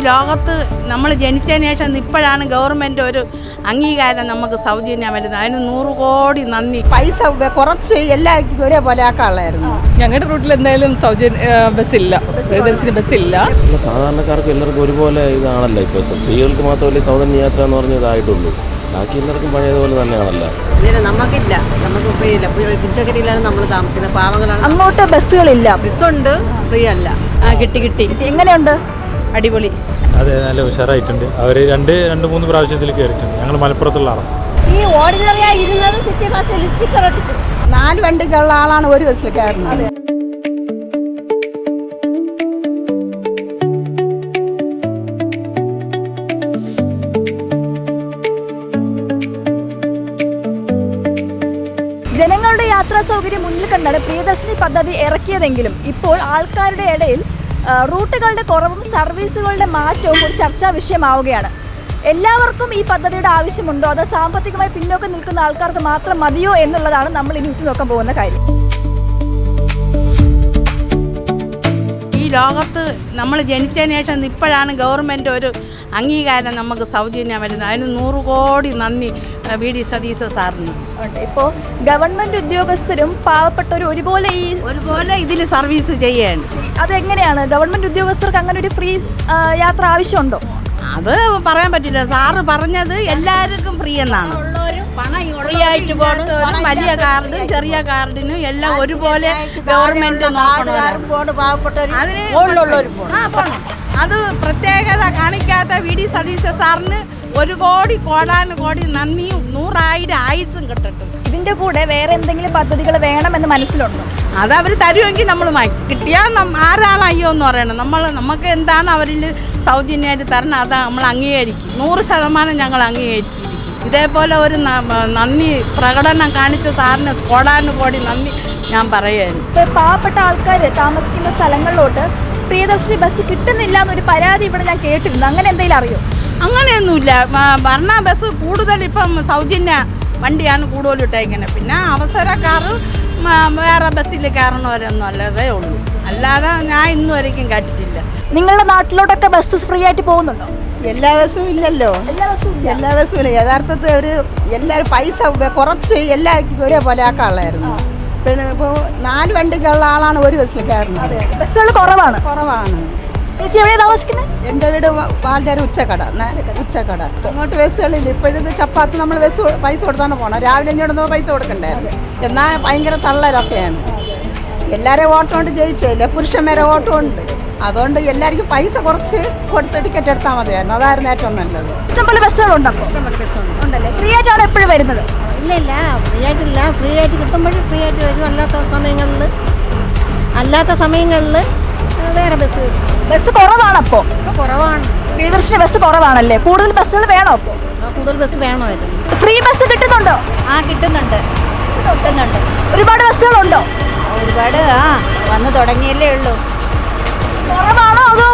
ലോകത്ത് നമ്മൾ ജനിച്ചതിന് ശേഷം ഇപ്പോഴാണ് ഗവൺമെൻറ് ഒരു അംഗീകാരം നമുക്ക് സൗജന്യം വരുന്നത്. അതിന് 100 കോടി നന്ദി. പൈസ കുറച്ച് എല്ലാവർക്കും ഒരേപോലെ ആക്കാനുള്ളായിരുന്നു. ഞങ്ങളുടെ റൂട്ടിൽ എന്തായാലും സൗജന്യ ബസ്സില്ല, പ്രിയദർശിനി ബസ്സില്ല. സാധാരണക്കാർക്ക് എല്ലാവർക്കും ഒരുപോലെ ഇതാണല്ലോ. ഇപ്പോൾ സ്ത്രീകൾക്ക് മാത്രമല്ലേ സൗജന്യ യാത്ര എന്ന് പറഞ്ഞതായിട്ടുള്ളൂ. ബാക്കി എല്ലാവർക്കും പഴയതുപോലെ തന്നെയാണല്ലോ. നമുക്കില്ല, നമുക്ക് ഫ്രീ ഇല്ല. പിച്ചക്കരിയിലാണ് നമ്മൾ താമസിക്കുന്നത്, പാവങ്ങളാണ്. അങ്ങോട്ട് ബസ്സുകളില്ല, ബസ്സുണ്ട്, ഫ്രീ അല്ല. കിട്ടി. എങ്ങനെയുണ്ട്? അടിപൊളി. അതെ, നല്ല ഉഷാറായിട്ടുണ്ട്. അവർ രണ്ട് മൂന്ന് പ്രാവശ്യത്തിൽ കയറിയിട്ടുണ്ട്. ഞങ്ങൾ മലപ്പുറത്തുള്ള ആളാണ്. ഈ ഓർഡിനറിയായി ഇരുന്നത് സിറ്റി ബസ്സിൽ സ്റ്റിക്കർ ഒട്ടിച്ചു. 4 വണ്ടിക്കുള്ള ആളാണ് ഒരു ബസ്സിൽ കയറുന്നത്. ജനങ്ങളുടെ യാത്രാ സൗകര്യം മുന്നിൽ കണ്ടാണ് പ്രിയദർശിനി പദ്ധതി ഇറക്കിയതെങ്കിലും ഇപ്പോൾ ആൾക്കാരുടെ ഇടയിൽ റൂട്ടുകളുടെ കുറവും സർവീസുകളുടെ മാറ്റവും ഒരു ചർച്ചാ വിഷയമാവുകയാണ്. എല്ലാവർക്കും ഈ പദ്ധതിയുടെ ആവശ്യമുണ്ടോ, അതോ സാമ്പത്തികമായി പിന്നോക്കം നിൽക്കുന്ന ആൾക്കാർക്ക് മാത്രം മതിയോ എന്നുള്ളതാണ് നമ്മൾ ഇനി ഉറ്റുനോക്കാൻ പോകുന്ന കാര്യം. ഈ ലോകത്ത് നമ്മൾ ജനിച്ചതിന് ശേഷം ഇപ്പോഴാണ് ഗവൺമെൻറ് ഒരു അംഗീകാരം നമുക്ക് സൗജന്യം വരുന്നത്. അതിന് 100 കോടി നന്ദി വി.ഡി. സതീശ സാറിന്. ഇപ്പോൾ ഗവൺമെൻറ് ഉദ്യോഗസ്ഥരും പാവപ്പെട്ടവരും ഒരുപോലെ ഇതിൽ സർവീസ് ചെയ്യാണ്. അതെങ്ങനെയാണ്? ഗവൺമെൻറ് ഉദ്യോഗസ്ഥർക്ക് അങ്ങനെ ഒരു ഫ്രീ യാത്ര ആവശ്യമുണ്ടോ? അത് പറയാൻ പറ്റില്ല. സാറ് പറഞ്ഞത് എല്ലാവർക്കും ഫ്രീ എന്നാണ്. ഫ്രീ ആയിട്ട് പോകുന്നവരും വലിയ കാർഡും ചെറിയ കാർഡിനും എല്ലാം ഒരുപോലെ ഗവൺമെന്റ് അത് പ്രത്യേകത കാണിക്കാത്ത വി.ഡി. സതീശ സാറിന് 1 കോടി കോടാനുകോടി നന്ദിയും 100,000 ആയുസ്സും കിട്ടട്ടെ. ഇതിന്റെ കൂടെ വേറെ എന്തെങ്കിലും പദ്ധതികൾ വേണമെന്ന് മനസ്സിലുണ്ടോ? അത് അവർ തരുമെങ്കിൽ നമ്മൾ കിട്ടിയാൽ ആരാണ് അയ്യോ എന്ന് പറയണം. നമുക്ക് എന്താണ് അവരിൽ സൗജന്യമായിട്ട് തരണം, അത് നമ്മൾ അംഗീകരിക്കും. 100% ഞങ്ങൾ അംഗീകരിച്ചിരിക്കും. ഇതേപോലെ ഒരു നന്ദി പ്രകടനം കാണിച്ച സാറിന് കോടാനുകോടി നന്ദി ഞാൻ പറയുകയാണ്. ഇപ്പോൾ പാവപ്പെട്ട ആൾക്കാർ താമസിക്കുന്ന സ്ഥലങ്ങളിലോട്ട് പ്രിയദർശിനി ബസ് കിട്ടുന്നില്ല എന്നൊരു പരാതി ഇവിടെ ഞാൻ കേട്ടിരുന്നു. അങ്ങനെ എന്തെങ്കിലും അറിയോ? അങ്ങനെയൊന്നുമില്ല. ഭരണ ബസ് കൂടുതൽ ഇപ്പം സൗജന്യ വണ്ടിയാണ് കൂടുതൽ ഇട്ടേക്കുന്നത്. പിന്നെ അവസരക്കാർ വേറെ ബസ്സിൽ കയറണവരൊന്നും അല്ലാതെ ഉള്ളൂ. അല്ലാതെ ഞാൻ ഇന്നുവരെയും കേട്ടിട്ടില്ല. നിങ്ങളുടെ നാട്ടിലോട്ടൊക്കെ ബസ് ഫ്രീ ആയിട്ട് പോകുന്നുണ്ടോ? എല്ലാ ബസ്സും ഇല്ലല്ലോ. എല്ലാ ബസ്സും ഇല്ല. യഥാർത്ഥത്തിൽ എല്ലാവരും പൈസ കുറച്ച് എല്ലാവർക്കും ഒരേപോലെ ആക്കാനുള്ളായിരുന്നു. പിന്നെ ഇപ്പോൾ 4 വണ്ടിക്കുള്ള ആളാണ് ഒരു ബസ്സിൽ കയറുന്നത്. ബസ്സുകൾ കുറവാണ്. ചേച്ചി എവിടെയാണ് താമസിക്കുന്നത്? എൻ്റെ വീട് വാൽഡേര ഉച്ചക്കട. അങ്ങോട്ട് ബസ്സുകളില്ല. ഇപ്പോഴത്തെ ചപ്പാത്തി നമ്മൾ പൈസ കൊടുത്താണ് പോകണം. രാവിലെ ഇങ്ങോട്ട് പൈസ കൊടുക്കണ്ടായിരുന്നു. എന്നാൽ ഭയങ്കര തള്ളലൊക്കെയാണ്. എല്ലാവരെയും ഓട്ടം കൊണ്ട് ജയിച്ചില്ല, പുരുഷന്മാരെ ഓട്ടം ഉണ്ട്. അതുകൊണ്ട് എല്ലാവർക്കും പൈസ കുറച്ച് കൊടുത്ത് ടിക്കറ്റ് എടുത്താൽ മതിയായിരുന്നു. അതായിരുന്നു ഏറ്റവും നല്ലത്. ഇഷ്ടംപോലെ ബസ്സുകളുണ്ടോ? ഉണ്ടല്ലേ. ഫ്രീ ആയിട്ടാണ് എപ്പോഴും വരുന്നത്? ഇല്ല, ഫ്രീ ആയിട്ടില്ല. ഫ്രീ ആയിട്ട് കിട്ടുമ്പോഴും ഫ്രീ ആയിട്ട് വരും. അല്ലാത്ത സമയങ്ങളിൽ വേറെ ബസ് കുറവാണ്. അപ്പോൾ കുറവാണ്. പ്രിയദർശിനി ബസ് കുറവാണല്ലേ? കൂടുതൽ ബസ്സുകൾ വേണോ? അപ്പോൾ കൂടുതൽ ബസ് വേണമായിരുന്നു. ഫ്രീ ബസ് കിട്ടുന്നുണ്ടോ? കിട്ടുന്നുണ്ട്. ഒരുപാട് ബസ്സുകളുണ്ടോ? ഒരുപാട് വന്ന് തുടങ്ങിയല്ലേ ഉള്ളൂ. കുറവാണോ അതോ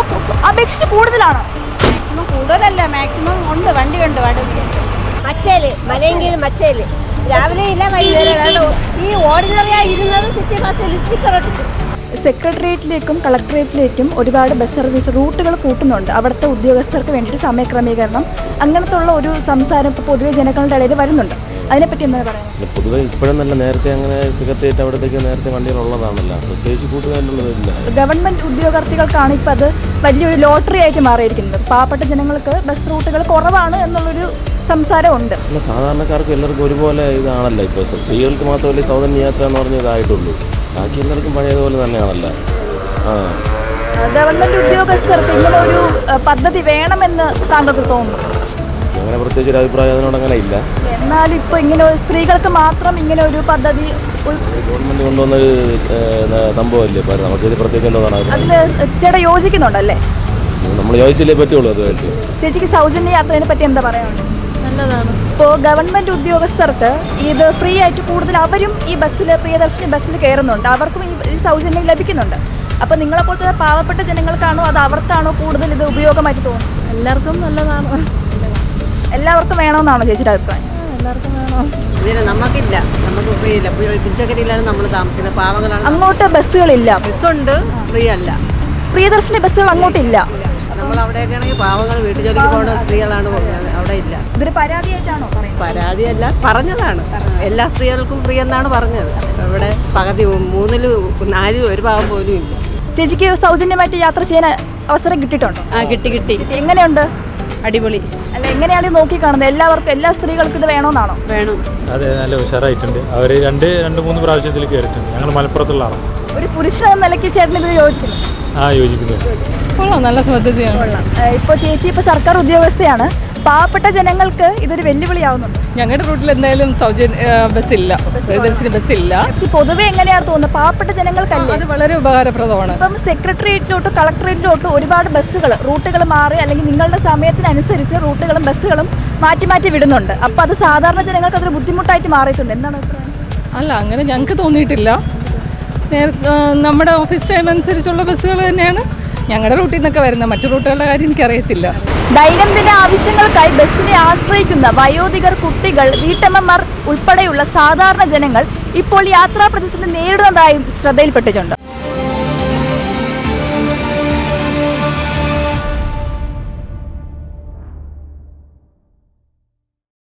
അപേക്ഷിച്ച് കൂടുതലാണോ? മാക്സിമം കൂടുതലല്ല, മാക്സിമം ഉണ്ട്. വണ്ടിയുണ്ട്. മച്ചേല് രാവിലെ ഇല്ല, വൈകുന്നേരം. ഈ ഓർഡിനറിയായി ഇരുന്നത് സിറ്റി ബസ്സിൽ സ്റ്റിക്കർ ഒട്ടിച്ചു. സെക്രട്ടേറിയറ്റിലേക്കും കളക്ടറേറ്റിലേക്കും ഒരുപാട് ബസ് സർവീസ് റൂട്ടുകൾ കൂട്ടുന്നുണ്ട്. അവിടുത്തെ ഉദ്യോഗസ്ഥർക്ക് വേണ്ടിയിട്ട് സമയക്രമീകരണം അങ്ങനത്തെ ഉള്ള ഒരു സംസാരം ഇപ്പോൾ പൊതുവെ ജനങ്ങളുടെ ഇടയിൽ വരുന്നുണ്ട്. അതിനെപ്പറ്റി എന്താ പറയുക? പൊതുവെ ഇപ്പോഴും നല്ല നേരത്തെ അങ്ങനെ സെക്രട്ടേറിയറ്റ് അവിടത്തേക്ക് നേരത്തെ വണ്ടികളുള്ളതാണല്ലോ. പ്രത്യേകിച്ച് കൂട്ടുകാരുള്ളതില്ല. ഗവൺമെൻറ് ഉദ്യോഗാർത്ഥികൾക്കാണ് ഇപ്പോൾ അത് വലിയൊരു ലോട്ടറി ആയിട്ട് മാറിയിരിക്കുന്നത്. പാവപ്പെട്ട ജനങ്ങൾക്ക് ബസ് റൂട്ടുകൾ കുറവാണ് എന്നുള്ളൊരു സംസാരമുണ്ട്. സാധാരണക്കാർക്ക് എല്ലാവർക്കും ഒരുപോലെ ഇതാണല്ലോ. ഇപ്പോൾ സ്ത്രീകൾക്ക് മാത്രമല്ലേ സൗജന്യ യാത്ര എന്ന് പറഞ്ഞതായിട്ടുള്ളൂ. ബാക്കി എല്ലാവർക്കും പഴയതുപോലെ തന്നെയാണല്ലോ. ഗവൺമെൻറ് ഉദ്യോഗസ്ഥർക്ക് ഇങ്ങനെ ഒരു പദ്ധതി വേണമെന്ന് താങ്കൾക്ക് തോന്നുന്നു? അങ്ങനെ പ്രത്യേകിച്ച് ഒരു അഭിപ്രായം അതിനോട് അങ്ങനെ ഇല്ല. എന്നാലും ഇപ്പോൾ ഇങ്ങനെ സ്ത്രീകൾക്ക് മാത്രം ഇങ്ങനെ ഒരു പദ്ധതി ഗവൺമെന്റ് കൊണ്ടുവന്നൊരു സംഭവമല്ലേ. നമുക്കിത് പ്രത്യേകിച്ച് എന്താണ് അതിൽ ചേട്ടാ യോജിക്കുന്നുണ്ടല്ലേ? നമ്മൾ യോജിച്ചില്ലേ പറ്റുള്ളൂ. അതുമായിട്ട് ചേച്ചിക്ക് സൗജന്യ യാത്രയെ പറ്റി എന്താ പറയാനുള്ളത്? നല്ലതാണ്. ഇപ്പോൾ ഗവൺമെൻറ് ഉദ്യോഗസ്ഥർക്ക് ഇത് ഫ്രീ ആയിട്ട് കൂടുതൽ അവരും ഈ ബസ്സിൽ പ്രിയദർശിനി ബസ്സിൽ കയറുന്നുണ്ട്. അവർക്കും ഈ സൗജന്യം ലഭിക്കുന്നുണ്ട്. അപ്പോൾ നിങ്ങളെപ്പോലത്തെ പാവപ്പെട്ട ജനങ്ങൾക്കാണോ അത് അവർക്കാണോ കൂടുതൽ ഇത് ഉപയോഗമായിട്ട് തോന്നുന്നത്? എല്ലാവർക്കും നല്ലതാണ്. എല്ലാവർക്കും വേണമെന്നാണോ ചേച്ചിയുടെ അഭിപ്രായം? എല്ലാവർക്കും വേണം. നമുക്കില്ല, നമുക്ക് ഫ്രീ ഇല്ല. പിച്ചക്കരിയിലാണ് നമ്മൾ താമസിക്കുന്നത്, പാവങ്ങളാണ്. അങ്ങോട്ട് ബസ്സുകളില്ല. ബസ്സുണ്ട്, ഫ്രീ അല്ല. പ്രിയദർശിനി ബസ്സുകൾ അങ്ങോട്ടില്ല. നമ്മൾ അവിടെയൊക്കെ ആണെങ്കിൽ പാവങ്ങൾ വീട്ടു ജോലിക്ക് പോകുന്ന സ്ത്രീകളാണ് പോകുന്നത്. അവിടെ ഇല്ല. ഇതൊരു പരാതിയായിട്ടാണോ പറയുന്നത്? പരാതിയല്ല, പറഞ്ഞതാണ്. എല്ലാ സ്ത്രീകൾക്കും ഫ്രീ എന്നാണ് പറഞ്ഞത്. ഇവിടെ പകുതി 3-4 ഒരു ഭാഗം പോലും ഇല്ല. ചേച്ചിക്ക് സൗജന്യമായിട്ട് യാത്ര ചെയ്യാൻ അവസരം കിട്ടിയിട്ടുണ്ടോ? കിട്ടി. എങ്ങനെയുണ്ട്? അടിപൊളി. അല്ല, എങ്ങനെയാണ് ഇത് നോക്കി കാണുന്നത്? എല്ലാവർക്കും, എല്ലാ സ്ത്രീകൾക്കും ഇത് വേണമെന്നാണോ? വേണം. അതെ, നല്ല ഉഷാറായിട്ടുണ്ട്. അവർ 2-3 പ്രാവശ്യത്തിൽ കയറിയിട്ടുണ്ട്. ഞങ്ങൾ മലപ്പുറത്തുള്ള ആളാണ്. ഒരു പുരുഷനെന്ന നിലയ്ക്ക് ചേട്ടൻ ഇതിന് യോജിക്കുന്നു? യോജിക്കുന്നു. കൊള്ളാം, നല്ല പദ്ധതിയാണ്. ഇപ്പോൾ ചേച്ചി ഇപ്പോൾ സർക്കാർ ഉദ്യോഗസ്ഥയാണ്. പാവപ്പെട്ട ജനങ്ങൾക്ക് ഇതൊരു വെല്ലുവിളിയാവുന്നുണ്ട്. ഞങ്ങളുടെ റൂട്ടിൽ എന്തായാലും ബസ്സില്ല, പ്രിയദർശിനി ബസ്സില്ല. പൊതുവെ എങ്ങനെയാണ് തോന്നുന്നത്? പാവപ്പെട്ട ജനങ്ങൾക്കല്ലേ? അത് വളരെ ഉപകാരപ്രദമാണ്. ഇപ്പം സെക്രട്ടേറിയറ്റിലോട്ട് കളക്ടറേറ്റിലോട്ട് ഒരുപാട് ബസ്സുകൾ റൂട്ടുകൾ മാറി അല്ലെങ്കിൽ നിങ്ങളുടെ സമയത്തിനനുസരിച്ച് റൂട്ടുകളും ബസ്സുകളും മാറ്റി മാറ്റി വിടുന്നുണ്ട്. അപ്പോൾ അത് സാധാരണ ജനങ്ങൾക്ക് അതൊരു ബുദ്ധിമുട്ടായിട്ട് മാറിയിട്ടുണ്ട്. എന്താണ് അഭിപ്രായം? അല്ല, അങ്ങനെ ഞങ്ങൾക്ക് തോന്നിയിട്ടില്ല. നമ്മുടെ ഓഫീസ് ടൈം അനുസരിച്ചുള്ള ബസ്സുകൾ തന്നെയാണ് ഞങ്ങളുടെ റൂട്ടിൽ നിന്നൊക്കെ വരുന്നത്. മറ്റു റൂട്ടുകളുടെ കാര്യം എനിക്കറിയത്തില്ല. ദൈനംദിന ആവശ്യങ്ങൾക്കായി ബസ്സിനെ ആശ്രയിക്കുന്ന വയോധികർ, കുട്ടികൾ, വീട്ടമ്മമാർ ഉൾപ്പെടെയുള്ള സാധാരണ ജനങ്ങൾ ഇപ്പോൾ യാത്രാ പ്രതിസന്ധി നേരിടുന്നതായും ശ്രദ്ധയിൽപ്പെട്ടിട്ടുണ്ട്.